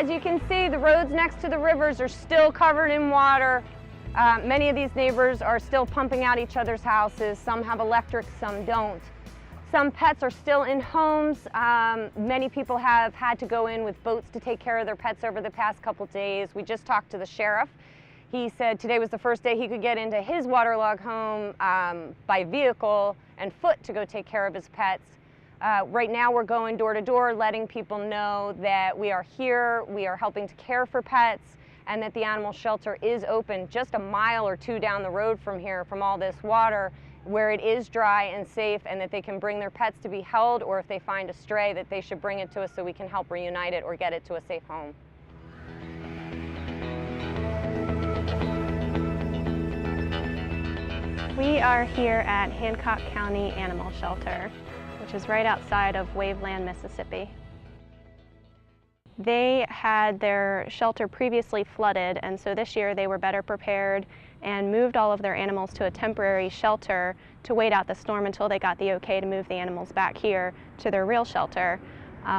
As you can see, the roads next to the rivers are still covered in water. Many of these neighbors are still pumping out each other's houses. Some have electric, some don't. Some pets are still in homes. Many people have had to go in with boats to take care of their pets over the past couple days. We just talked to the sheriff. He said today was the first day he could get into his waterlogged home by vehicle and foot to go take care of his pets. Right now we're going door to door, letting people know that we are here, we are helping to care for pets, and that the animal shelter is open just a mile or two down the road from here, from all this water, where it is dry and safe, and that they can bring their pets to be held, or if they find a stray, that they should bring it to us so we can help reunite it or get it to a safe home. We are here at Hancock County Animal Shelter, which is right outside of Waveland, Mississippi. They had their shelter previously flooded, and so this year they were better prepared and moved all of their animals to a temporary shelter to wait out the storm until they got the okay to move the animals back here to their real shelter.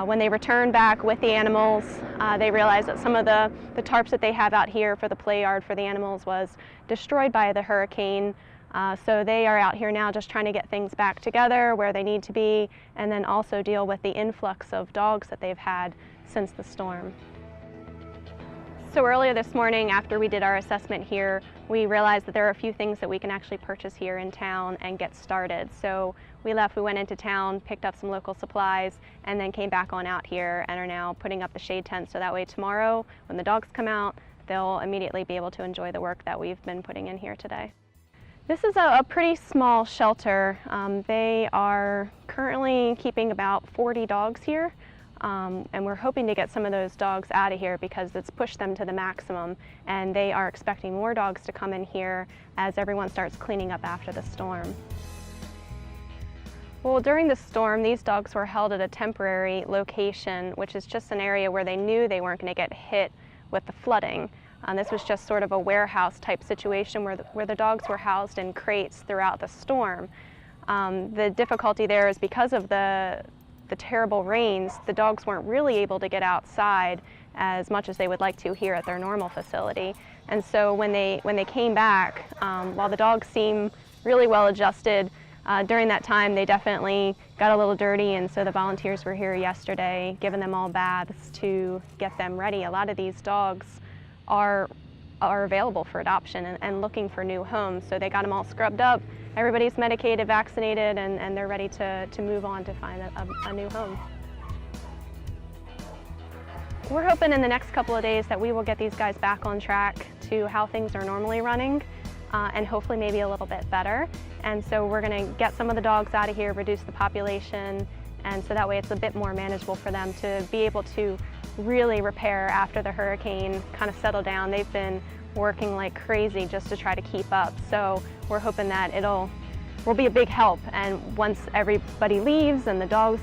When they returned back with the animals, they realized that some of the tarps that they have out here for the play yard for the animals was destroyed by the hurricane. So they are out here now just trying to get things back together where they need to be, and then also deal with the influx of dogs that they've had since the storm. So earlier this morning, after we did our assessment here, we realized that there are a few things that we can actually purchase here in town and get started. So we went into town, picked up some local supplies, and then came back on out here and are now putting up the shade tent so that way tomorrow, when the dogs come out, they'll immediately be able to enjoy the work that we've been putting in here today. This is a pretty small shelter. They are currently keeping about 40 dogs here, and we're hoping to get some of those dogs out of here because it's pushed them to the maximum, and they are expecting more dogs to come in here as everyone starts cleaning up after the storm. Well, during the storm, these dogs were held at a temporary location, which is just an area where they knew they weren't going to get hit with the flooding. This was just sort of a warehouse type situation where the dogs were housed in crates throughout the storm. The difficulty there is because of the terrible rains, the dogs weren't really able to get outside as much as they would like to here at their normal facility. And so when they came back, while the dogs seem really well adjusted, during that time they definitely got a little dirty, and so the volunteers were here yesterday giving them all baths to get them ready. A lot of these dogs are available for adoption and looking for new homes. So they got them all scrubbed up, everybody's medicated, vaccinated, and they're ready to move on to find a new home. We're hoping in the next couple of days that we will get these guys back on track to how things are normally running, and hopefully maybe a little bit better. And so we're going to get some of the dogs out of here, reduce the population, and so that way it's a bit more manageable for them to be able to really repair after the hurricane kind of settled down. They've been working like crazy just to try to keep up. So we're hoping that will be a big help, and once everybody leaves and the dogs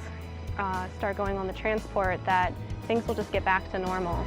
start going on the transport, that things will just get back to normal.